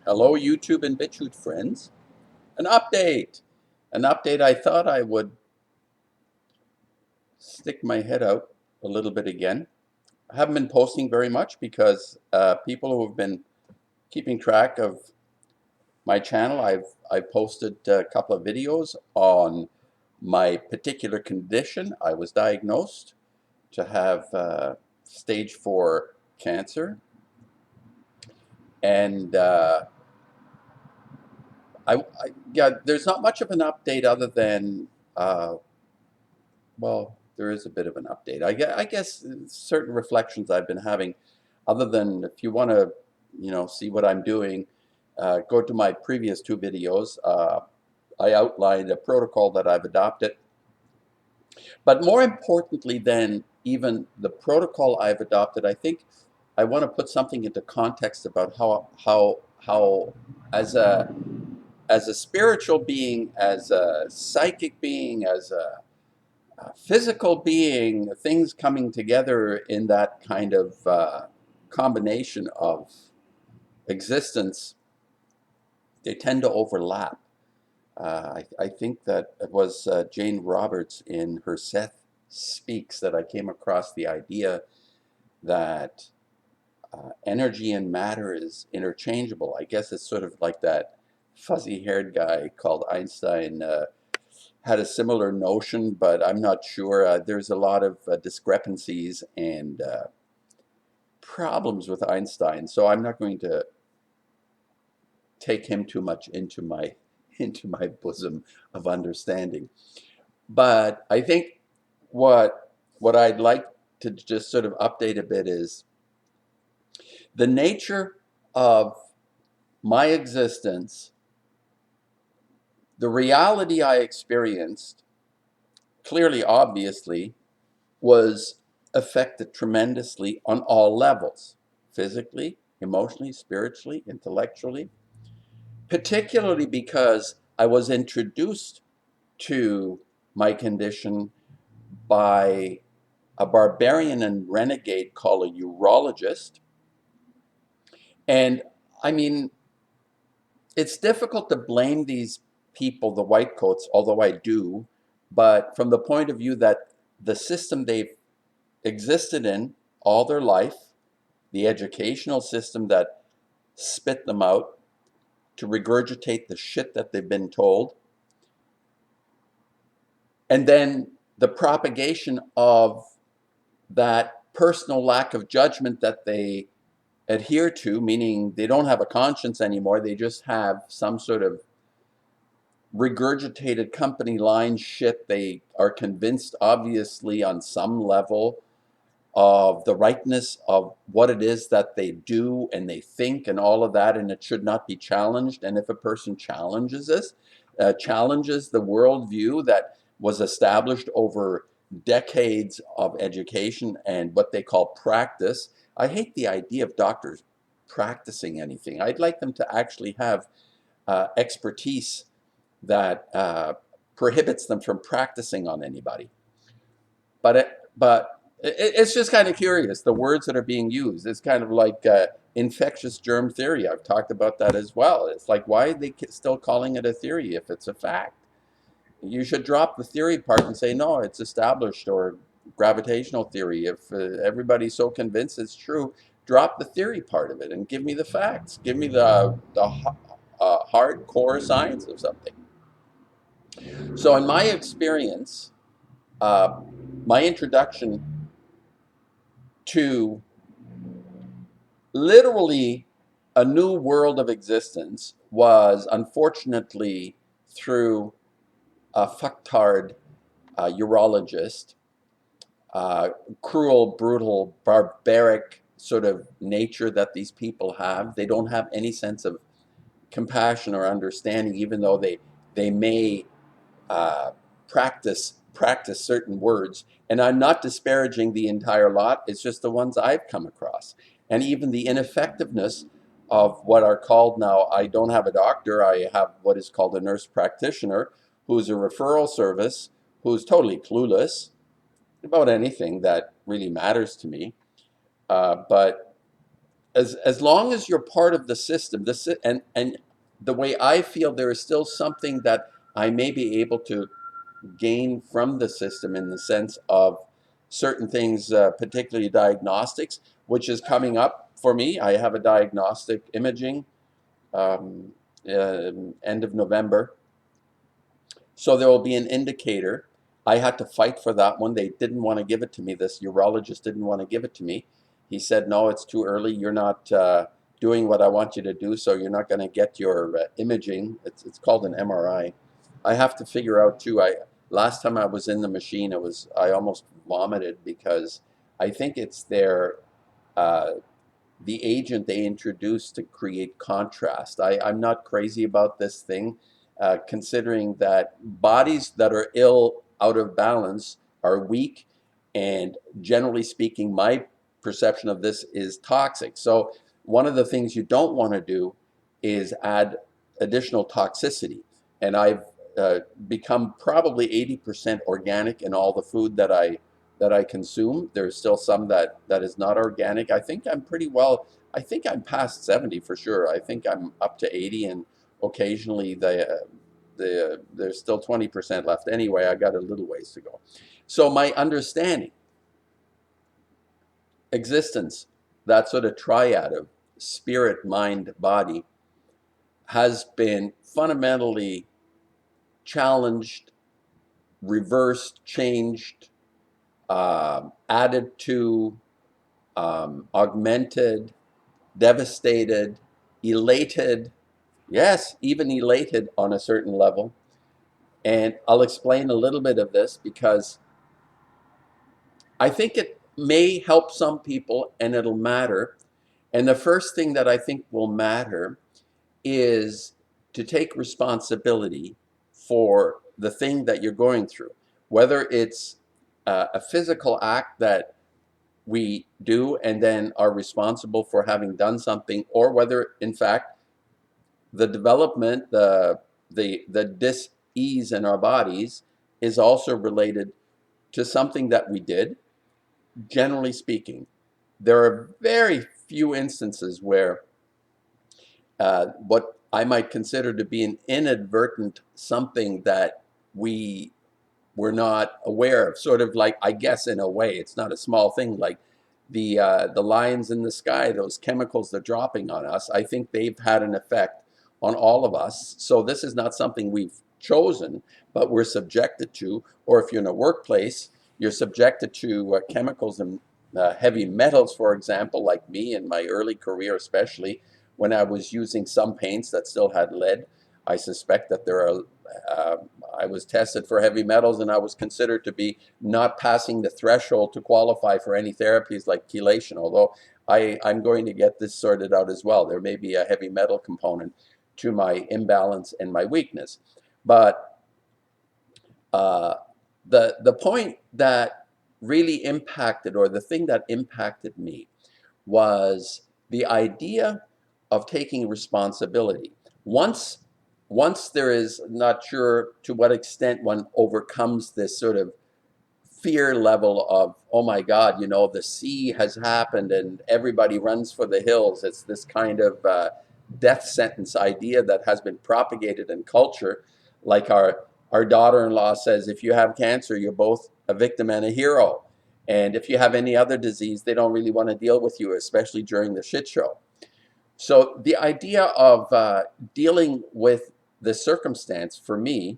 Hello, YouTube and BitChute friends. An update. An update. I thought I would stick my head out a little bit again. I haven't been posting very much because people who have been keeping track of my channel, I've posted a couple of videos on my particular condition. I was diagnosed to have stage 4 cancer, and yeah, there's not much of an update other than, well, there is a bit of an update. I guess certain reflections I've been having, other than if you want to, see what I'm doing, go to my previous two videos. I outlined a protocol that I've adopted. But more importantly than even the protocol I've adopted, I think I want to put something into context about how as a spiritual being, as a psychic being, as a physical being, things coming together in that kind of combination of existence, they tend to overlap. I think that it was Jane Roberts in her Seth Speaks that I came across the idea that energy and matter is interchangeable. I guess it's sort of like that fuzzy-haired guy called Einstein had a similar notion, but I'm not sure. There's a lot of discrepancies and problems with Einstein, so I'm not going to take him too much into my bosom of understanding. But I think what I'd like to just sort of update a bit is the nature of my existence, the reality I experienced, clearly, obviously, was affected tremendously on all levels, physically, emotionally, spiritually, intellectually, particularly because I was introduced to my condition by a barbarian and renegade called a urologist. And I mean, it's difficult to blame these people, the white coats, although I do, but from the point of view that the system they've existed in all their life, the educational system that spit them out to regurgitate the shit that they've been told, and then the propagation of that personal lack of judgment that they adhere to, meaning they don't have a conscience anymore, they just have some sort of regurgitated company line shit. They are convinced, obviously, on some level of the rightness of what it is that they do and they think and all of that, and it should not be challenged. And if a person challenges this, challenges the worldview that was established over decades of education and what they call practice. I hate the idea of doctors practicing anything. I'd like them to actually have expertise that prohibits them from practicing on anybody. But it's just kind of curious, the words that are being used. It's kind of like infectious germ theory. I've talked about that as well. It's like, why are they still calling it a theory if it's a fact? You should drop the theory part and say, no, it's established, or gravitational theory. If everybody's so convinced it's true, drop the theory part of it and give me the facts. Give me the hardcore science of something. So in my experience, uh, my introduction to literally a new world of existence was unfortunately through a fucktard urologist, cruel, brutal, barbaric sort of nature that these people have. They don't have any sense of compassion or understanding, even though they may uh, practice certain words. And I'm not disparaging the entire lot. It's just the ones I've come across. And even the ineffectiveness of what are called now, I don't have a doctor, I have what is called a nurse practitioner, who's a referral service, who's totally clueless about anything that really matters to me. But as long as you're part of the system, and the way I feel, there is still something that I may be able to gain from the system in the sense of certain things, particularly diagnostics, which is coming up for me. I have a diagnostic imaging um, end of November. So there will be an indicator. I had to fight for that one. They didn't want to give it to me. This urologist didn't want to give it to me. He said, no, it's too early. You're not doing what I want you to do, so you're not going to get your imaging. It's called an MRI. I have to figure out too. Last time I was in the machine, I almost vomited because I think it's uh, the agent they introduced to create contrast. I'm not crazy about this thing, considering that bodies that are ill, out of balance, are weak, and generally speaking, my perception of this is toxic. So one of the things you don't want to do is add additional toxicity. And I've become probably 80% organic in all the food that I consume. There's still some that is not organic. I think I'm pretty well. I think I'm past 70 for sure. I think I'm up to 80, and occasionally there's still 20% left. Anyway, I got a little ways to go. So my understanding, existence, that sort of triad of spirit, mind, body, has been fundamentally challenged, reversed, changed, added to, augmented, devastated, elated, yes, even elated on a certain level. And I'll explain a little bit of this because I think it may help some people and it'll matter. And the first thing that I think will matter is to take responsibility for the thing that you're going through, whether it's a physical act that we do and then are responsible for having done something, or whether in fact the development, the dis-ease in our bodies is also related to something that we did. Generally speaking, there are very few instances where what I might consider to be an inadvertent something that we were not aware of, sort of like, I guess in a way, it's not a small thing, like the lines in the sky, those chemicals they're dropping on us. I think they've had an effect on all of us. So this is not something we've chosen, but we're subjected to. Or if you're in a workplace, you're subjected to chemicals and heavy metals, for example, like me in my early career, especially when I was using some paints that still had lead. I suspect that there are I was tested for heavy metals, and I was considered to be not passing the threshold to qualify for any therapies like chelation, although I'm going to get this sorted out as well. There may be a heavy metal component to my imbalance and my weakness. But the point that really impacted, or the thing that impacted me, was the idea of taking responsibility. Once there is, not sure to what extent one overcomes this sort of fear level of, oh my God, the sea has happened and everybody runs for the hills. It's this kind of death sentence idea that has been propagated in culture. Like our daughter-in-law says, if you have cancer, you're both a victim and a hero. And if you have any other disease, they don't really want to deal with you, especially during the shit show. So the idea of dealing with the circumstance for me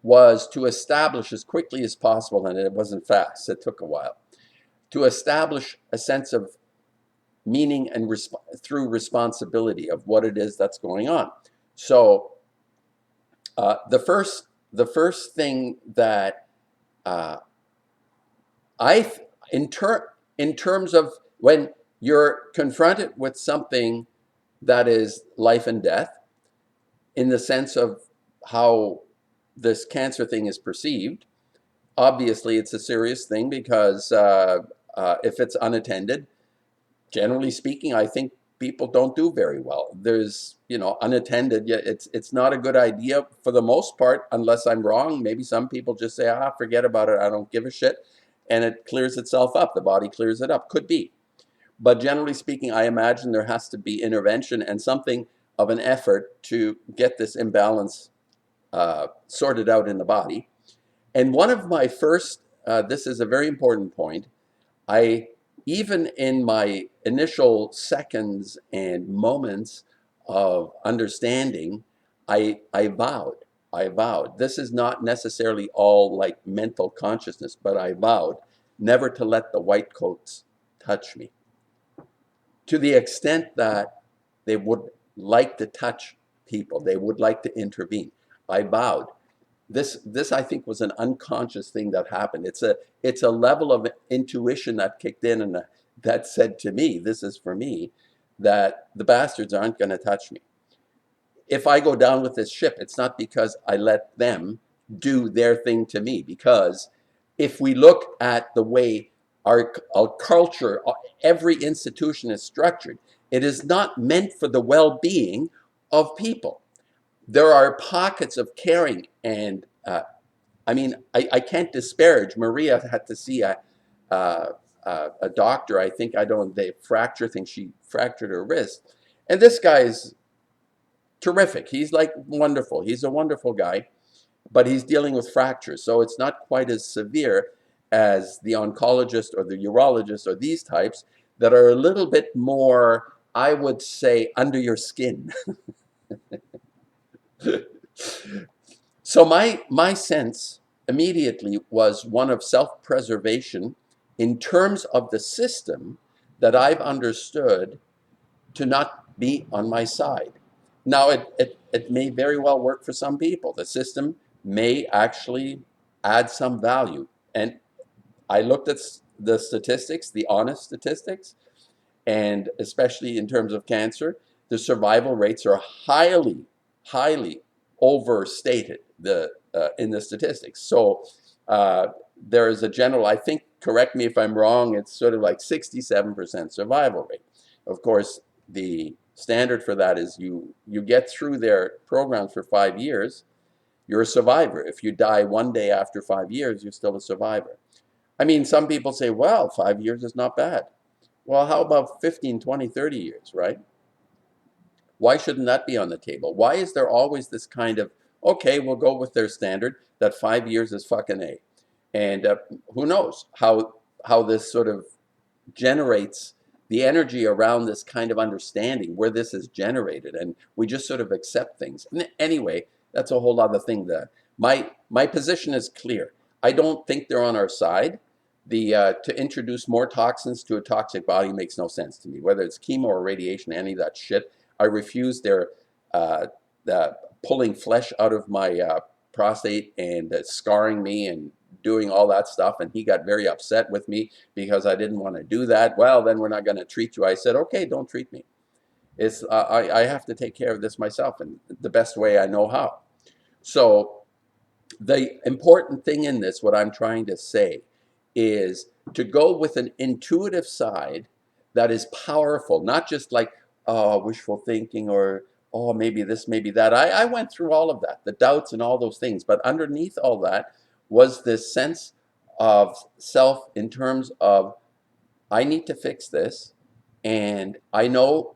was to establish as quickly as possible, and it wasn't fast, it took a while, to establish a sense of meaning and through responsibility of what it is that's going on. So the first thing that I, in terms of when you're confronted with something that is life and death, in the sense of how this cancer thing is perceived, obviously it's a serious thing because if it's unattended, generally speaking, I think people don't do very well. There's, unattended, it's not a good idea for the most part, unless I'm wrong. Maybe some people just say, forget about it, I don't give a shit, and it clears itself up. The body clears it up. Could be. But generally speaking, I imagine there has to be intervention and something of an effort to get this imbalance sorted out in the body. And one of my first, this is a very important point, I, even in my initial seconds and moments of understanding, I vowed, this is not necessarily all like mental consciousness, but I vowed never to let the white coats touch me. To the extent that they would like to touch people, they would like to intervene. I vowed. This I think was an unconscious thing that happened. It's a level of intuition that kicked in and that said to me, this is for me, that the bastards aren't going to touch me. If I go down with this ship, it's not because I let them do their thing to me. Because if we look at the way our culture, every institution is structured, it is not meant for the well-being of people. There are pockets of caring, and I mean, I can't disparage. Maria had to see a doctor. I think, I don't, they fracture thing. She fractured her wrist, and this guy is terrific. He's like wonderful. He's a wonderful guy, but he's dealing with fractures, so it's not quite as severe as the oncologist or the urologist or these types that are a little bit more, I would say, under your skin. So my sense immediately was one of self-preservation in terms of the system that I've understood to not be on my side. Now, it may very well work for some people. The system may actually add some value. And I looked at the statistics, the honest statistics, and especially in terms of cancer, the survival rates are highly, highly overstated in the statistics. So there is a general, I think, correct me if I'm wrong, it's sort of like 67% survival rate. Of course, the standard for that is you get through their programs for 5 years, you're a survivor. If you die one day after 5 years, you're still a survivor. I mean, some people say, well, 5 years is not bad. Well, how about 15, 20, 30 years, right? Why shouldn't that be on the table? Why is there always this kind of, okay, we'll go with their standard that 5 years is fucking A. And who knows how this sort of generates the energy around this kind of understanding where this is generated, and we just sort of accept things. Anyway, that's a whole other thing. My position is clear. I don't think they're on our side. To introduce more toxins to a toxic body makes no sense to me. Whether it's chemo or radiation, any of that shit, I refuse their pulling flesh out of my prostate and scarring me and doing all that stuff. And he got very upset with me because I didn't want to do that. Well, then we're not going to treat you. I said, okay, don't treat me. It's I have to take care of this myself in the best way I know how. So the important thing in this, what I'm trying to say, is to go with an intuitive side that is powerful, not just like, oh, wishful thinking or, oh, maybe this, maybe that. I went through all of that, the doubts and all those things. But underneath all that was this sense of self in terms of, I need to fix this. And I know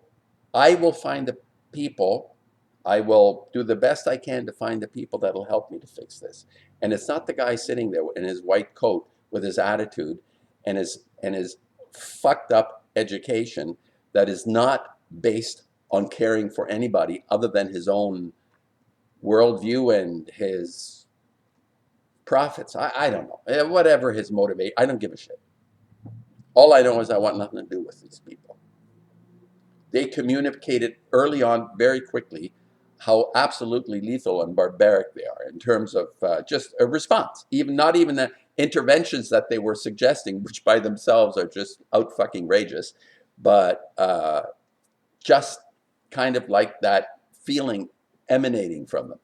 I will find the people, I will do the best I can to find the people that will help me to fix this. And it's not the guy sitting there in his white coat with his attitude and his fucked up education that is not based on caring for anybody other than his own worldview and his profits. I don't know. Whatever his motivate, I don't give a shit. All I know is I want nothing to do with these people. They communicated early on very quickly how absolutely lethal and barbaric they are in terms of just a response. Not even the interventions that they were suggesting, which by themselves are just out fucking rageous, but just kind of like that feeling emanating from them.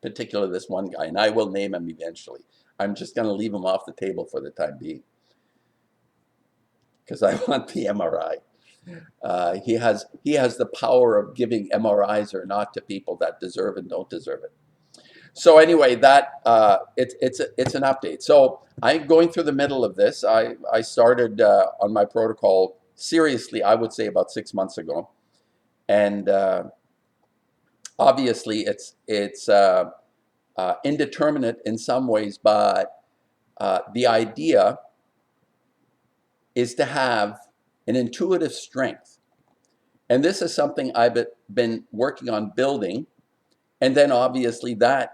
Particularly this one guy, and I will name him eventually. I'm just going to leave him off the table for the time being because I want the MRI. He has the power of giving MRIs or not to people that deserve and don't deserve it. So anyway, that it's an update. So I'm going through the middle of this. I started on my protocol seriously, I would say about 6 months ago, and obviously it's indeterminate in some ways, but the idea is to have an intuitive strength, and this is something I've been working on building, and then obviously that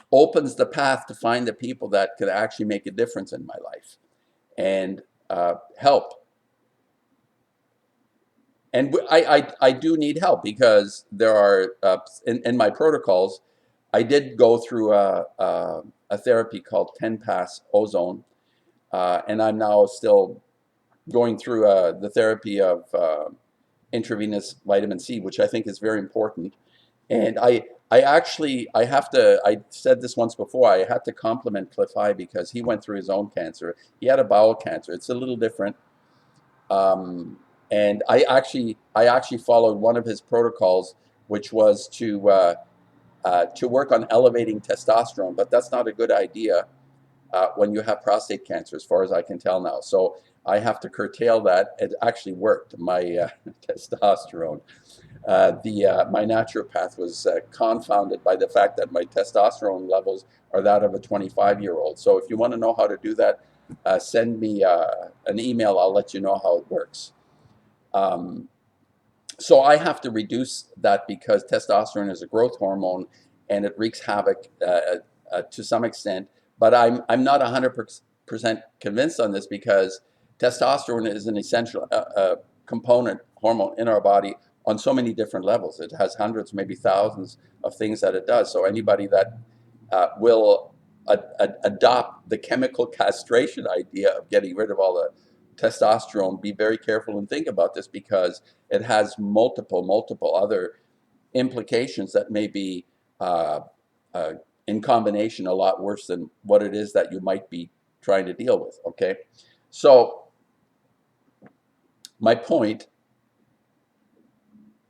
opens the path to find the people that could actually make a difference in my life and help. And I do need help because there are, in my protocols, I did go through a therapy called 10-pass ozone, and I'm now still going through the therapy of intravenous vitamin C, which I think is very important. And I actually, I have to, I said this once before, I had to compliment Cliff High because he went through his own cancer. He had a bowel cancer. It's a little different. And I actually followed one of his protocols, which was to work on elevating testosterone, but that's not a good idea when you have prostate cancer, as far as I can tell now. So I have to curtail that. It actually worked, my testosterone. My naturopath was confounded by the fact that my testosterone levels are that of a 25-year-old. So if you want to know how to do that, send me an email. I'll let you know how it works. Um, so I have to reduce that because testosterone is a growth hormone and it wreaks havoc to some extent. But I'm not 100% convinced on this because testosterone is an essential component hormone in our body on so many different levels. It has hundreds, maybe thousands of things that it does. So anybody that will adopt the chemical castration idea of getting rid of all the testosterone, be very careful and think about this because it has multiple other implications that may be uh, uh, in combination a lot worse than what it is that you might be trying to deal with. Okay, so my point,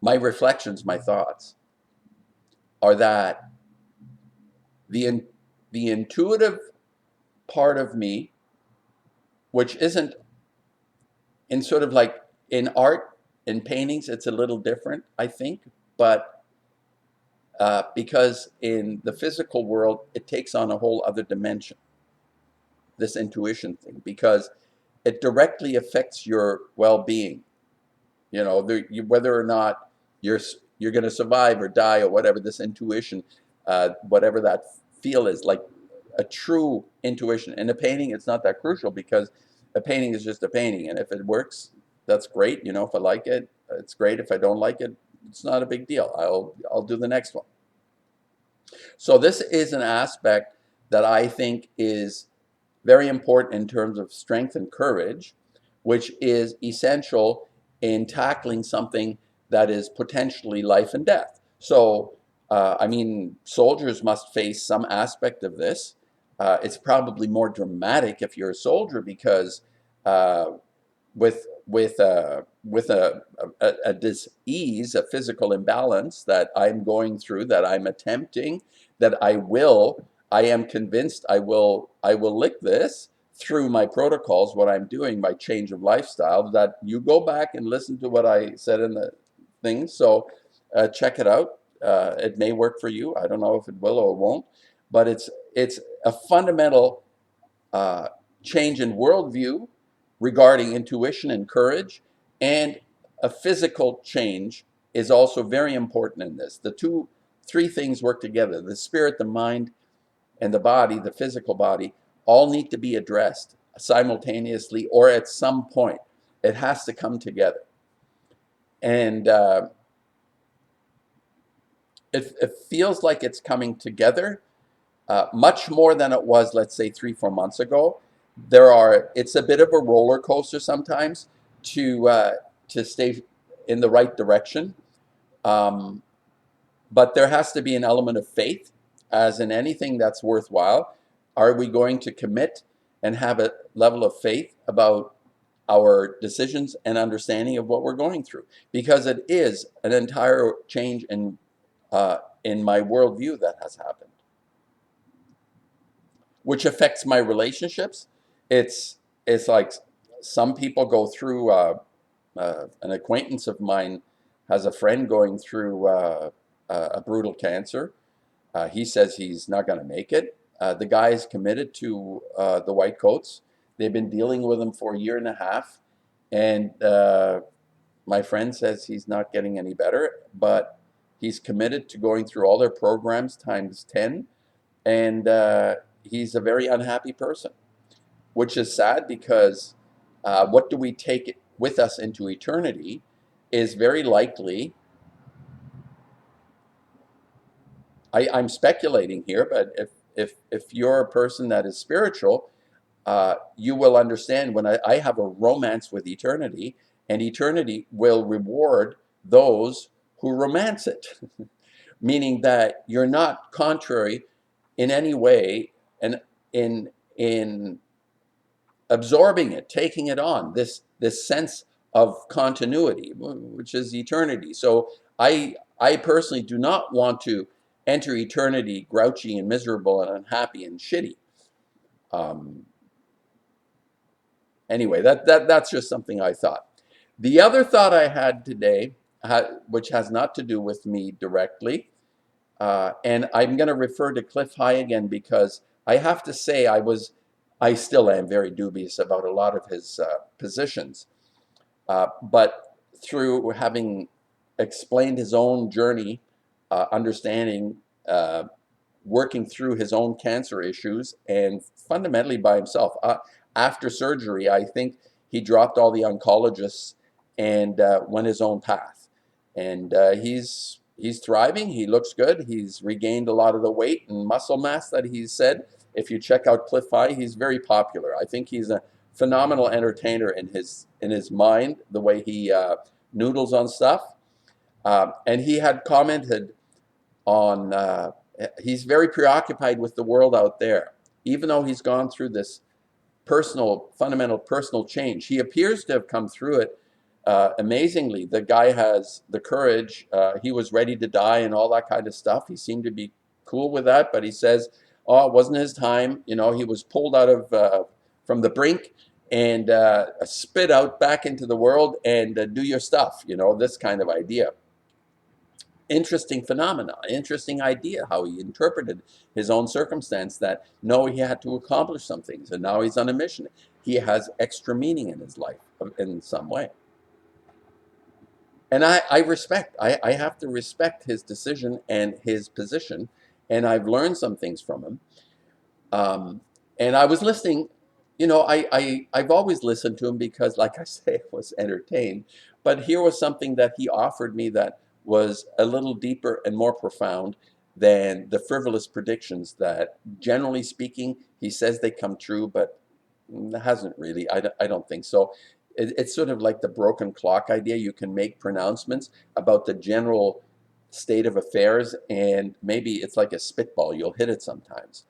my reflections, my thoughts are that the the intuitive part of me, which isn't in sort of like in art, in paintings, it's a little different, I think, but because in the physical world, it takes on a whole other dimension, this intuition thing, because it directly affects your well-being. You know, whether or not you're you're going to survive or die or whatever, this intuition, whatever that feel is, like a true intuition. In a painting, it's not that crucial because a painting is just a painting, and if it works, that's great. You know, if I like it, it's great. If I don't like it, it's not a big deal. I'll do the next one. So this is an aspect that I think is very important in terms of strength and courage, which is essential in tackling something that is potentially life and death. So, I mean, soldiers must face some aspect of this. It's probably more dramatic if you're a soldier because uh, with a dis-ease, a physical imbalance that I'm going through, that I'm attempting, that I am convinced I will lick this through my protocols, what I'm doing, my change of lifestyle, that you go back and listen to what I said in the thing. So check it out. It may work for you. I don't know if it will or won't, but it's a fundamental uh, change in worldview regarding intuition and courage, and a physical change is also very important in this. Three things work together: the spirit, the mind, and the body, the physical body, all need to be addressed simultaneously or at some point. It has to come together. And it feels like it's coming together much more than it was, let's say, 3-4 months ago. It's a bit of a roller coaster sometimes to stay in the right direction. Um, but there has to be an element of faith, as in anything that's worthwhile. Are we going to commit and have a level of faith about our decisions and understanding of what we're going through? Because it is an entire change in in my worldview that has happened, which affects my relationships. It's like some people go through. An acquaintance of mine has a friend going through a brutal cancer. He says he's not going to make it. The guy is committed to the White Coats. They've been dealing with him for a year and a half, and my friend says he's not getting any better, but he's committed to going through all their programs times 10, and he's a very unhappy person, which is sad because what do we take with us into eternity is very likely, I'm speculating here, but if you're a person that is spiritual, you will understand when I have a romance with eternity, and eternity will reward those who romance it, meaning that you're not contrary in any way and in absorbing it, taking it on, this sense of continuity, which is eternity. So I personally do not want to enter eternity grouchy and miserable and unhappy and shitty. Um, anyway, that's just something I thought. The other thought I had today, which has not to do with me directly, and I'm going to refer to Cliff High again because I have to say I still am very dubious about a lot of his positions. But through having explained his own journey, understanding, uh, working through his own cancer issues, and fundamentally by himself. After surgery, I think he dropped all the oncologists and went his own path. And he's thriving. He looks good. He's regained a lot of the weight and muscle mass that he said. If you check out Cliff High, he's very popular. I think he's a phenomenal entertainer in his mind, the way he noodles on stuff. And he had commented on he's very preoccupied with the world out there, even though he's gone through this fundamental personal change. He appears to have come through it amazingly. The guy has the courage. He was ready to die and all that kind of stuff. He seemed to be cool with that, but he says, "Oh, it wasn't his time." You know, he was pulled out of from the brink and spit out back into the world and do your stuff. You know, this kind of idea. Interesting phenomena, interesting idea how he interpreted his own circumstance, that no, he had to accomplish some things and now he's on a mission. He has extra meaning in his life in some way. And I have to respect his decision and his position. And I've learned some things from him. Um, and I was listening, I've always listened to him because, like I say, I was entertained. But here was something that he offered me that was a little deeper and more profound than the frivolous predictions that, generally speaking, he says they come true, but hasn't really. I don't think so. It's sort of like the broken clock idea. You can make pronouncements about the general state of affairs, and maybe it's like a spitball. You'll hit it sometimes.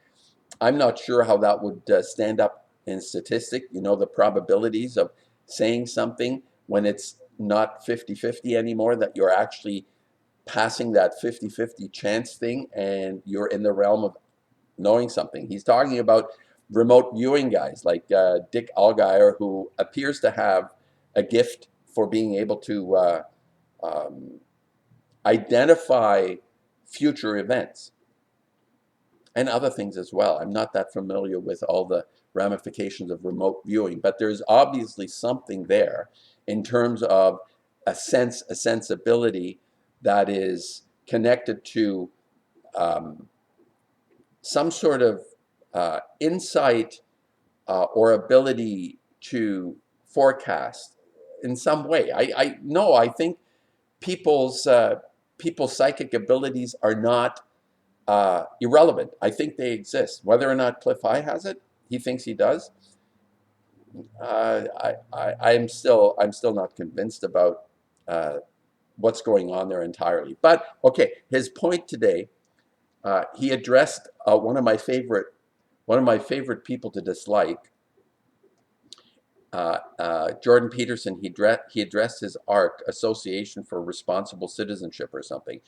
I'm not sure how that would stand up in statistic, the probabilities of saying something when it's not 50-50 anymore, that you're actually passing that 50-50 chance thing and you're in the realm of knowing something. He's talking about remote viewing guys like Dick Allgaier, who appears to have a gift for being able to um, identify future events and other things as well. I'm not that familiar with all the ramifications of remote viewing, but there's obviously something there in terms of a sensibility that is connected to some sort of insight or ability to forecast in some way. I think people's people's psychic abilities are not irrelevant. I think they exist. Whether or not Cliff High has it, he thinks he does. I'm still not convinced about uh, what's going on there entirely. But okay, his point today, he addressed one of my favorite people to dislike, Jordan Peterson. He addressed his ARC, Association for Responsible Citizenship or something,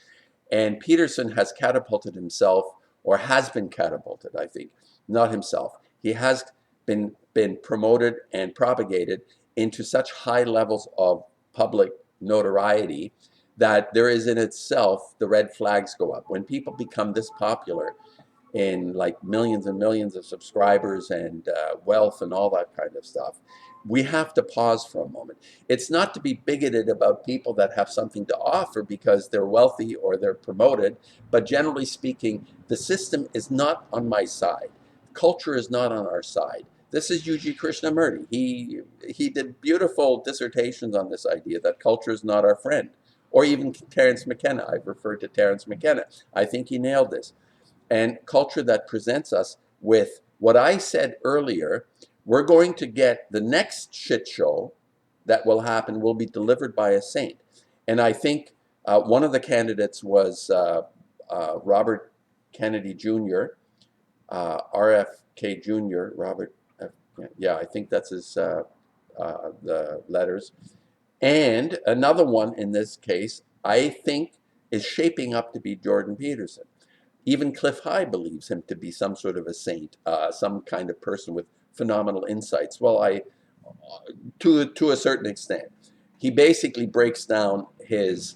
And Peterson has catapulted himself, or has been catapulted, I think, not himself. He has been promoted and propagated into such high levels of public notoriety that there is in itself, the red flags go up. When people become this popular, in like millions and millions of subscribers and wealth and all that kind of stuff, we have to pause for a moment. It's not to be bigoted about people that have something to offer because they're wealthy or they're promoted, but generally speaking, the system is not on my side. Culture is not on our side. This is Yuji Krishnamurti. He did beautiful dissertations on this idea that culture is not our friend. Or even Terence McKenna. I've referred to Terence McKenna. I think he nailed this. And culture that presents us with what I said earlier, we're going to get the next shit show that will happen will be delivered by a saint. And I think one of the candidates was Robert Kennedy Jr., RFK Jr., Robert, yeah, I think that's his, the letters. And another one in this case, I think, is shaping up to be Jordan Peterson. Even Cliff High believes him to be some sort of a saint, some kind of person with phenomenal insights. Well, to a certain extent, he basically breaks down his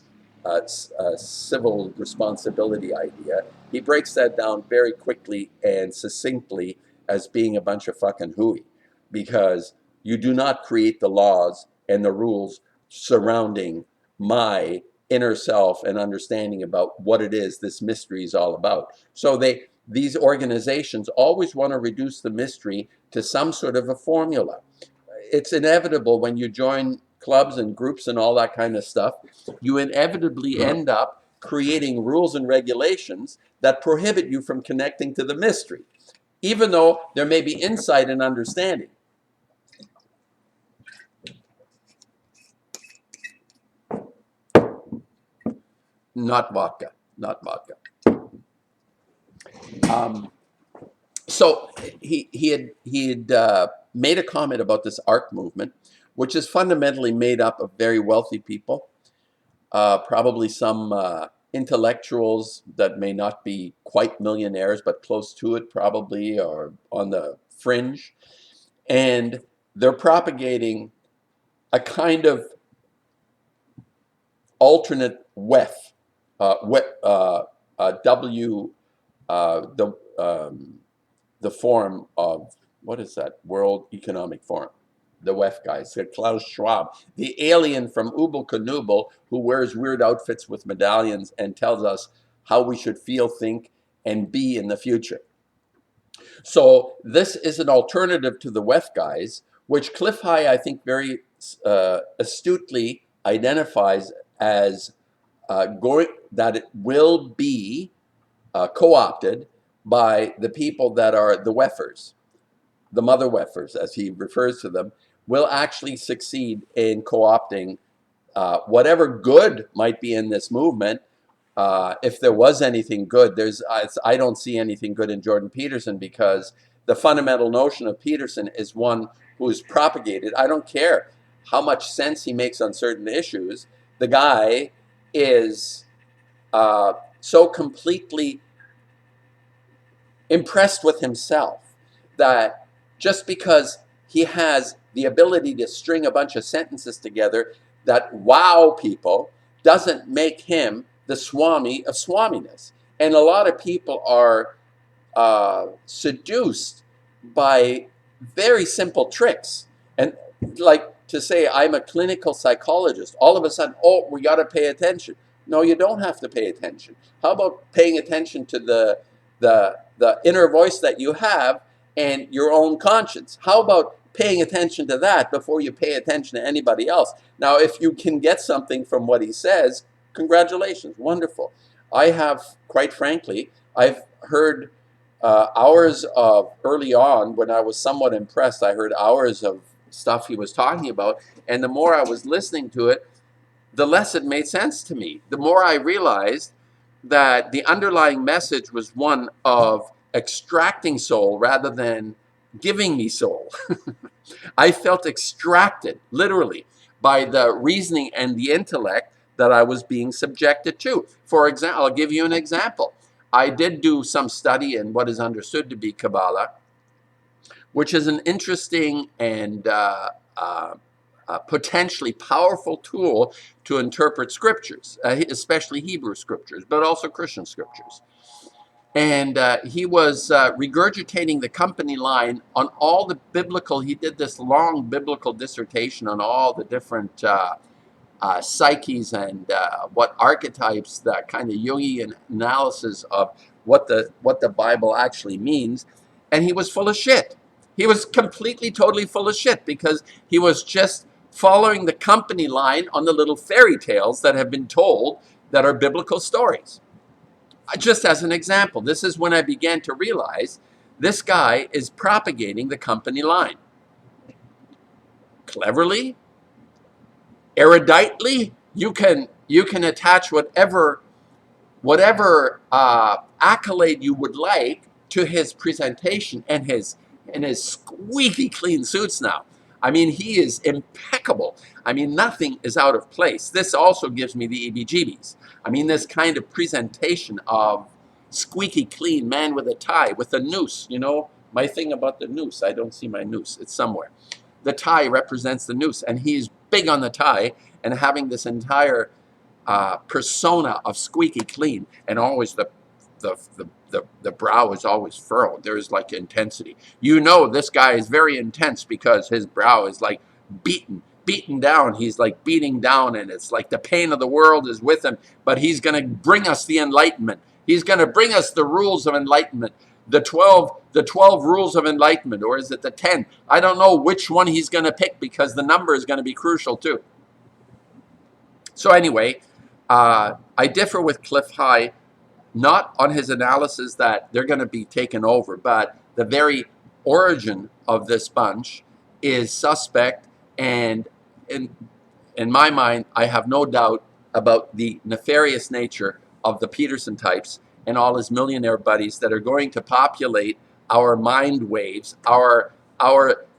civil responsibility idea. He breaks that down very quickly and succinctly as being a bunch of fucking hooey, because you do not create the laws and the rules surrounding my inner self and understanding about what it is this mystery is all about. So these organizations always want to reduce the mystery to some sort of a formula. It's inevitable when you join clubs and groups and all that kind of stuff, you inevitably end up creating rules and regulations that prohibit you from connecting to the mystery, even though there may be insight and understanding. Not vodka, not vodka. So he had made a comment about this art movement, which is fundamentally made up of very wealthy people, probably some intellectuals that may not be quite millionaires, but close to it probably, or on the fringe. And they're propagating a kind of alternate WEF, W, the forum of, what is that, World Economic Forum, the WEF guys, Klaus Schwab, the alien from Ubel Knubel who wears weird outfits with medallions and tells us how we should feel, think, and be in the future. So this is an alternative to the WEF guys, which Cliff High, I think, very astutely identifies as that it will be co-opted by the people that are the WEFers, the mother WEFers, as he refers to them, will actually succeed in co-opting whatever good might be in this movement. If there was anything good, I don't see anything good in Jordan Peterson, because the fundamental notion of Peterson is one who is propagated. I don't care how much sense he makes on certain issues. The guy is so completely impressed with himself that just because he has the ability to string a bunch of sentences together that wow people doesn't make him the Swami of Swaminess. And a lot of people are seduced by very simple tricks. And like to say, I'm a clinical psychologist, all of a sudden, oh, we got to pay attention. No, you don't have to pay attention. How about paying attention to the inner voice that you have and your own conscience? How about paying attention to that before you pay attention to anybody else? Now, if you can get something from what he says, congratulations, wonderful. I have, quite frankly, I've heard hours of, early on when I was somewhat impressed, I heard hours of stuff he was talking about, and the more I was listening to it, the less it made sense to me. The more I realized that the underlying message was one of extracting soul rather than giving me soul. I felt extracted, literally, by the reasoning and the intellect that I was being subjected to. For example, I'll give you an example. I did do some study in what is understood to be Kabbalah, which is an interesting and potentially powerful tool to interpret scriptures, especially Hebrew scriptures, but also Christian scriptures. And he was regurgitating the company line on all the biblical, he did this long biblical dissertation on all the different psyches and what archetypes, that kind of Jungian analysis of what the Bible actually means. And he was full of shit. He was completely, totally full of shit, because he was just following the company line on the little fairy tales that have been told that are biblical stories. Just as an example, this is when I began to realize this guy is propagating the company line. Cleverly, eruditely, you can attach whatever accolade you would like to his presentation and his squeaky clean suits now. I mean, he is impeccable. I mean, nothing is out of place. This also gives me the EBGBs. I mean, this kind of presentation of squeaky clean man with a tie, with a noose, you know, my thing about the noose, I don't see my noose, it's somewhere. The tie represents the noose, and he's big on the tie and having this entire persona of squeaky clean, and always the brow is always furrowed. There is like intensity. You know, this guy is very intense because his brow is like beaten down. He's like beating down, and it's like the pain of the world is with him, but he's going to bring us the enlightenment. He's going to bring us the rules of enlightenment, the 12 rules of enlightenment, or is it the 10? I don't know which one he's going to pick, because the number is going to be crucial too. So anyway, I differ with Cliff High, not on his analysis that they're going to be taken over, but the very origin of this bunch is suspect, and in my mind, I have no doubt about the nefarious nature of the Peterson types and all his millionaire buddies that are going to populate our mind waves, our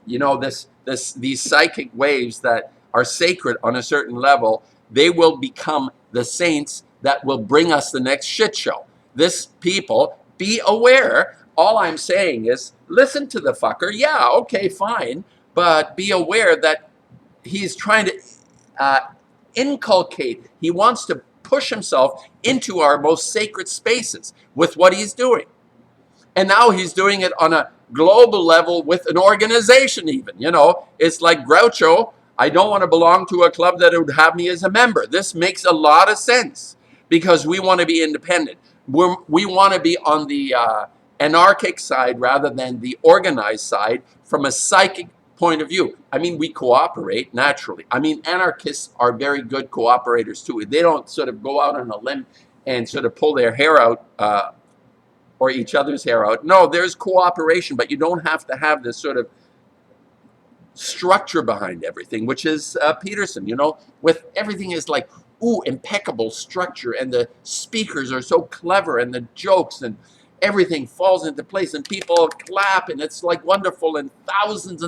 you know, these psychic waves that are sacred on a certain level. They will become the saints that will bring us the next shit show. This people, be aware. All I'm saying is, listen to the fucker. Yeah, okay, fine. But be aware that he's trying to inculcate. He wants to push himself into our most sacred spaces with what he's doing. And now he's doing it on a global level with an organization even. You know, it's like Groucho. I don't want to belong to a club that would have me as a member. This makes a lot of sense, because we want to be independent. We want to be on the anarchic side rather than the organized side from a psychic point of view. I mean, we cooperate naturally. I mean, anarchists are very good cooperators too. They don't sort of go out on a limb and sort of pull their hair out or each other's hair out. No, there's cooperation, but you don't have to have this sort of structure behind everything, which is Peterson, you know, with everything is like, ooh, impeccable structure, and the speakers are so clever, and the jokes, and everything falls into place, and people clap, and it's like wonderful, and thousands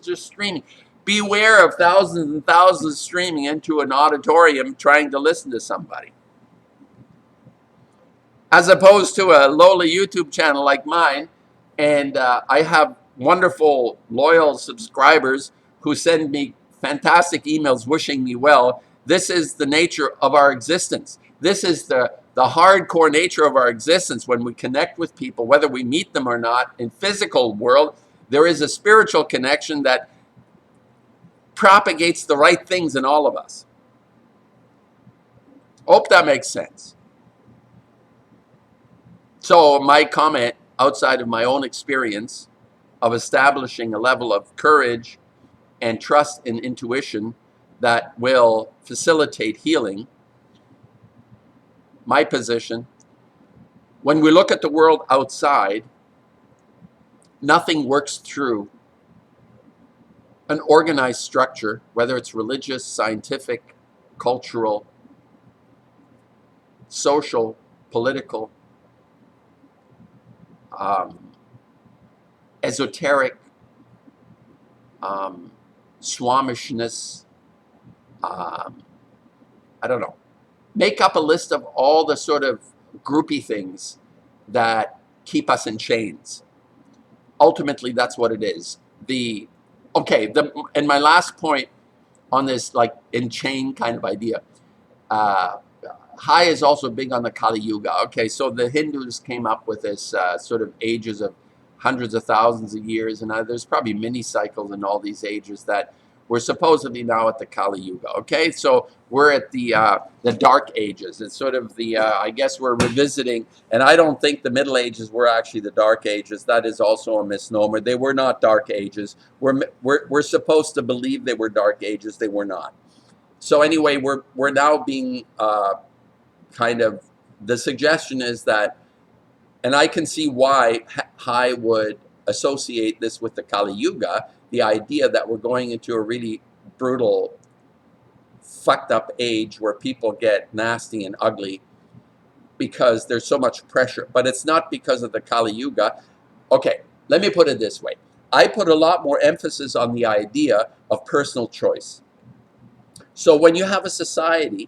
are streaming. Beware of thousands and thousands streaming into an auditorium trying to listen to somebody, as opposed to a lowly YouTube channel like mine. And I have wonderful, loyal subscribers who send me fantastic emails wishing me well. This is the nature of our existence. This is the hardcore nature of our existence. When we connect with people, whether we meet them or not, in physical world, there is a spiritual connection that propagates the right things in all of us. Hope that makes sense. So my comment, outside of my own experience of establishing a level of courage and trust in intuition that will facilitate healing, my position, when we look at the world outside, nothing works through an organized structure, whether it's religious, scientific, cultural, social, political, esoteric, swamishness, I don't know. make up a list of all the sort of groupie things that keep us in chains. Ultimately, that's what it is. And my last point on this, like in chain kind of idea, uh, Hai is also big on the Kali Yuga. Okay, so the Hindus came up with this sort of ages of hundreds of thousands of years, and there's probably mini cycles in all these ages that we're supposedly now at the Kali Yuga. Okay, so we're at the Dark Ages. It's sort of the I guess we're revisiting, and I don't think the Middle Ages were actually the Dark Ages. That is also a misnomer. They were not Dark Ages. We're supposed to believe they were Dark Ages. They were not. So anyway, we're now being kind of, the suggestion is that, and I can see why Hai would associate this with the Kali Yuga, the idea that we're going into a really brutal, fucked up age where people get nasty and ugly because there's so much pressure. But it's not because of the Kali Yuga. Okay, let me put it this way. I put a lot more emphasis on the idea of personal choice. So when you have a society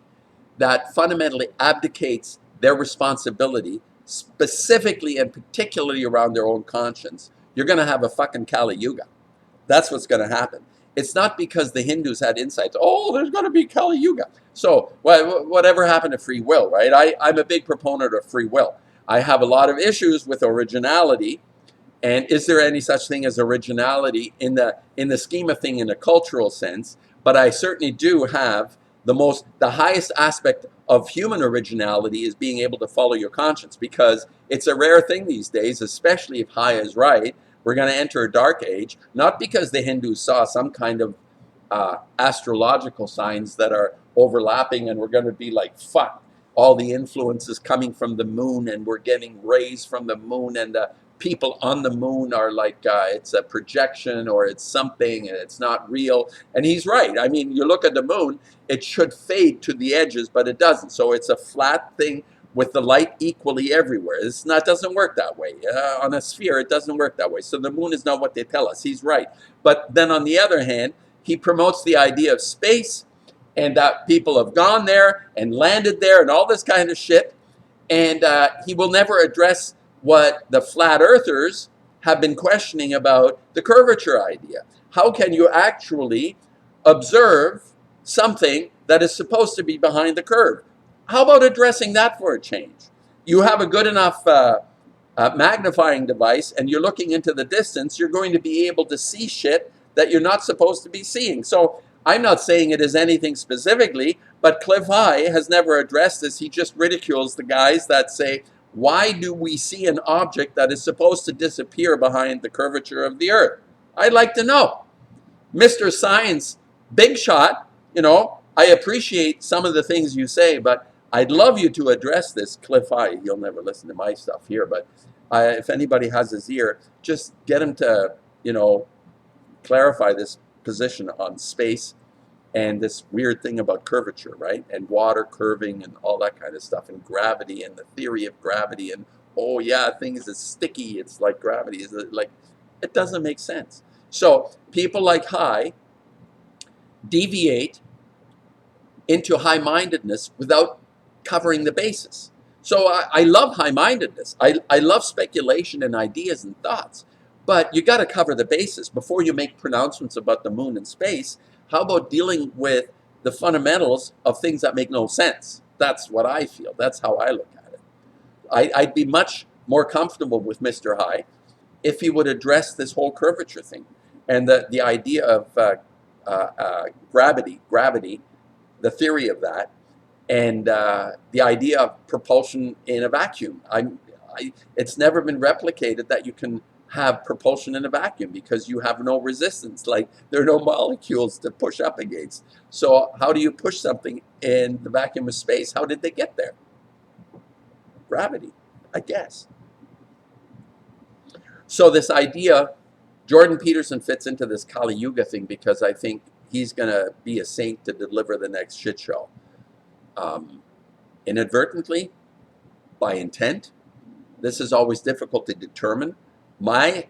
that fundamentally abdicates their responsibility, specifically and particularly around their own conscience, you're going to have a fucking Kali Yuga. That's what's going to happen. It's not because the Hindus had insights. Oh, there's going to be Kali Yuga. So whatever happened to free will, right? I'm a big proponent of free will. I have a lot of issues with originality. And is there any such thing as originality in the scheme of thing in a cultural sense? But I certainly do have the highest aspect of human originality is being able to follow your conscience, because it's a rare thing these days, especially if Hai is right. We're going to enter a dark age, not because the Hindus saw some kind of astrological signs that are overlapping and we're going to be like, fuck, all the influences coming from the moon and we're getting rays from the moon and the people on the moon are like, it's a projection or it's something and it's not real. And he's right. I mean, you look at the moon, it should fade to the edges, but it doesn't. So it's a flat thing with the light equally everywhere. It doesn't work that way. On a sphere, it doesn't work that way. So the moon is not what they tell us. He's right. But then on the other hand, he promotes the idea of space and that people have gone there and landed there and all this kind of shit. And he will never address what the flat earthers have been questioning about the curvature idea. How can you actually observe something that is supposed to be behind the curve? How about addressing that for a change? You have a good enough magnifying device and you're looking into the distance, you're going to be able to see shit that you're not supposed to be seeing. So I'm not saying it is anything specifically, but Cliff High has never addressed this. He just ridicules the guys that say, why do we see an object that is supposed to disappear behind the curvature of the earth? I'd like to know. Mr. Science, big shot, I appreciate some of the things you say, but I'd love you to address this. Cliff High, he'll never listen to my stuff here, but if anybody has his ear, just get him to, clarify this position on space and this weird thing about curvature, right? And water curving and all that kind of stuff, and gravity and the theory of gravity, and oh yeah, things is sticky, it's like gravity. Is it like, it doesn't make sense. So people like Hai deviate into high-mindedness without covering the basis. So I love high-mindedness. I love speculation and ideas and thoughts, but you got to cover the basis before you make pronouncements about the moon and space. How about dealing with the fundamentals of things that make no sense? That's what I feel. That's how I look at it. I'd be much more comfortable with Mr. Hai if he would address this whole curvature thing and the idea of gravity, the theory of that, and the idea of propulsion in a vacuum. It's never been replicated that you can have propulsion in a vacuum because you have no resistance. Like, there are no molecules to push up against. So how do you push something in the vacuum of space? How did they get there? Gravity, I guess. So this idea, Jordan Peterson fits into this Kali Yuga thing because I think he's going to be a saint to deliver the next shit show. Inadvertently, by intent. This is always difficult to determine. My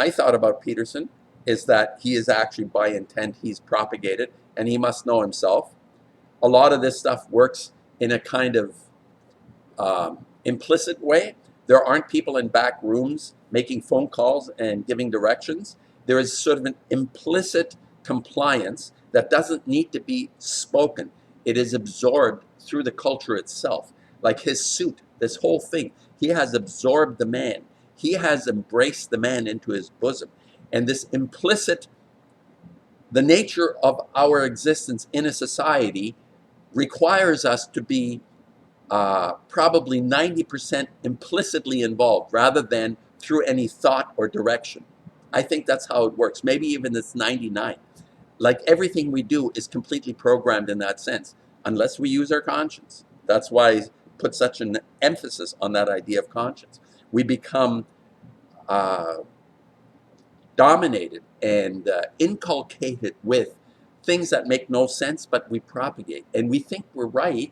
thought about Peterson is that he is actually by intent, he's propagated, and he must know himself. A lot of this stuff works in a kind of implicit way. There aren't people in back rooms making phone calls and giving directions. There is sort of an implicit compliance that doesn't need to be spoken. It is absorbed through the culture itself. Like his suit, this whole thing, he has absorbed the man. He has embraced the man into his bosom. And this implicit, the nature of our existence in a society requires us to be probably 90% implicitly involved rather than through any thought or direction. I think that's how it works. Maybe even it's 99. Like everything we do is completely programmed in that sense, unless we use our conscience. That's why I put such an emphasis on that idea of conscience. We become uh, dominated and inculcated with things that make no sense, but we propagate. And we think we're right.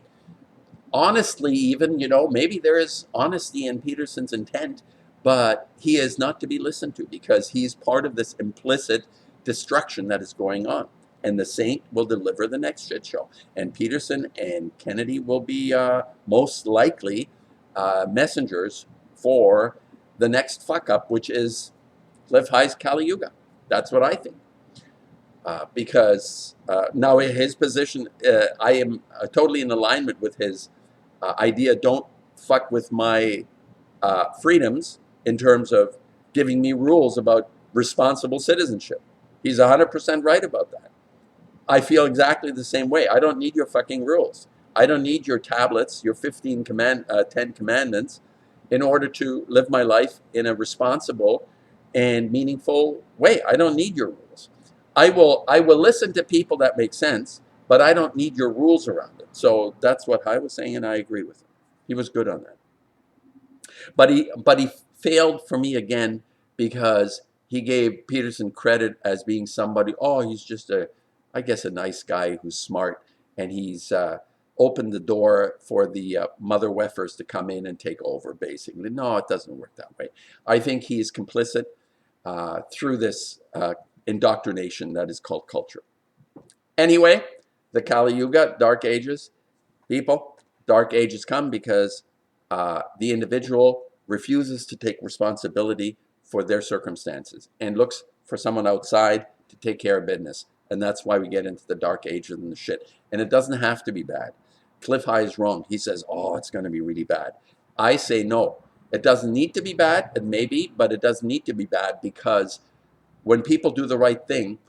Honestly, even, maybe there is honesty in Peterson's intent, but he is not to be listened to because he's part of this implicit destruction that is going on. And the saint will deliver the next shit show. And Peterson and Kennedy will be most likely messengers for the next fuck up, which is Cliff High's Kali Yuga. That's what I think. Because now his position, I am totally in alignment with his idea. Don't fuck with my freedoms in terms of giving me rules about responsible citizenship. He's 100% right about that. I feel exactly the same way. I don't need your fucking rules. I don't need your tablets, your 10 commandments in order to live my life in a responsible and meaningful way. I don't need your rules. I will listen to people that make sense, but I don't need your rules around it. So that's what I was saying, and I agree with him. He was good on that. But he failed for me again because he gave Peterson credit as being somebody, he's just I guess a nice guy who's smart, and he's opened the door for the mother weffers to come in and take over, basically. No, it doesn't work that way. I think he is complicit through this indoctrination that is called culture. Anyway, the Kali Yuga, Dark Ages, people, Dark Ages come because the individual refuses to take responsibility for their circumstances and looks for someone outside to take care of business. And that's why we get into the Dark Ages and the shit. And it doesn't have to be bad. Cliff High is wrong. He says, it's going to be really bad. I say no. It doesn't need to be bad. It may be, but it doesn't need to be bad because when people do the right thing,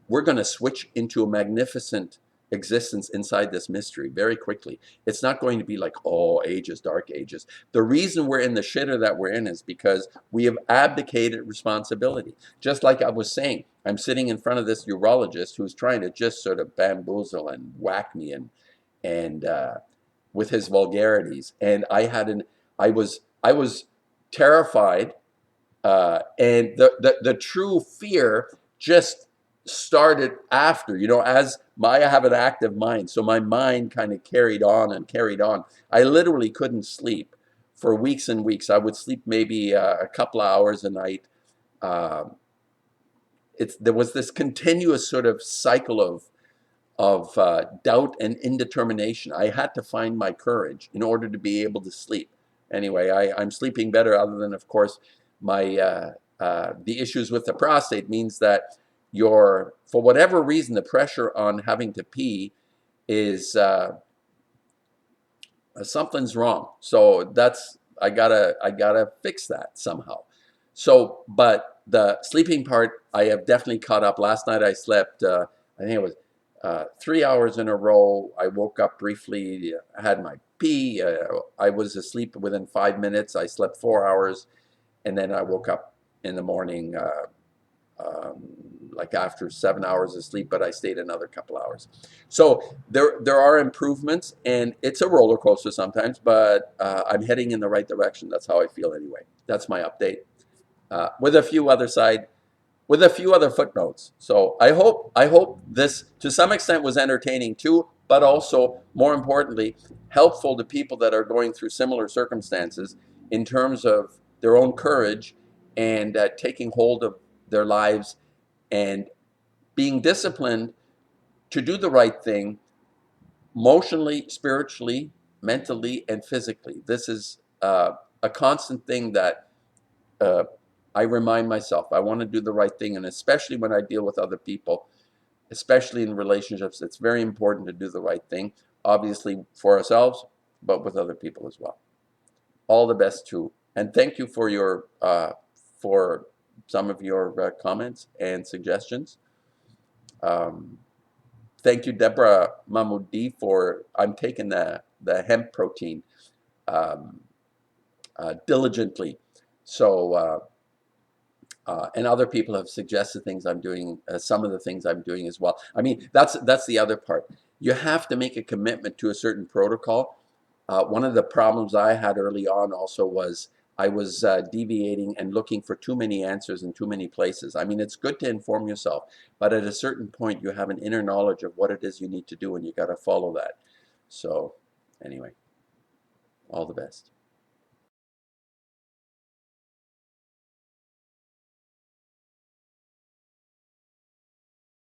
we're going to switch into a magnificent existence inside this mystery very quickly. It's not going to be like, ages, dark ages. The reason we're in the shitter that we're in is because we have abdicated responsibility. Just like I was saying, I'm sitting in front of this urologist who's trying to just sort of bamboozle and whack me and with his vulgarities. And I was terrified, and the true fear just started after, as I have an active mind, so my mind kind of carried on and carried on. I literally couldn't sleep for weeks and weeks. I would sleep maybe a couple of hours a night. There was this continuous sort of cycle of doubt and indetermination. I had to find my courage in order to be able to sleep. Anyway, I'm sleeping better, other than, of course, my the issues with the prostate means that for whatever reason, the pressure on having to pee is something's wrong. So I gotta fix that somehow. So, but the sleeping part, I have definitely caught up. Last night I slept, I think it was 3 hours in a row. I woke up briefly, had my pee. I was asleep within 5 minutes. I slept 4 hours, and then I woke up in the morning like after 7 hours of sleep, but I stayed another couple hours. So there are improvements, and it's a roller coaster sometimes, but I'm heading in the right direction. That's how I feel anyway. That's my update, with a few other footnotes. So I hope this to some extent was entertaining too, but also more importantly helpful to people that are going through similar circumstances in terms of their own courage and taking hold of their lives and being disciplined to do the right thing, emotionally, spiritually, mentally and physically. This is a constant thing that I remind myself. I want to do the right thing, and especially when I deal with other people, especially in relationships, it's very important to do the right thing, obviously for ourselves, but with other people as well. All the best too, and thank you for your for some of your comments and suggestions. Um, Thank you, Deborah Mahmoudi, for I'm taking the hemp protein um, diligently. So and other people have suggested things I'm doing, some of the things I'm doing as well. I mean, that's the other part. You have to make a commitment to a certain protocol. One of the problems I had early on also was I was deviating and looking for too many answers in too many places. I mean, it's good to inform yourself, but at a certain point, you have an inner knowledge of what it is you need to do, and you got to follow that. So, anyway, all the best.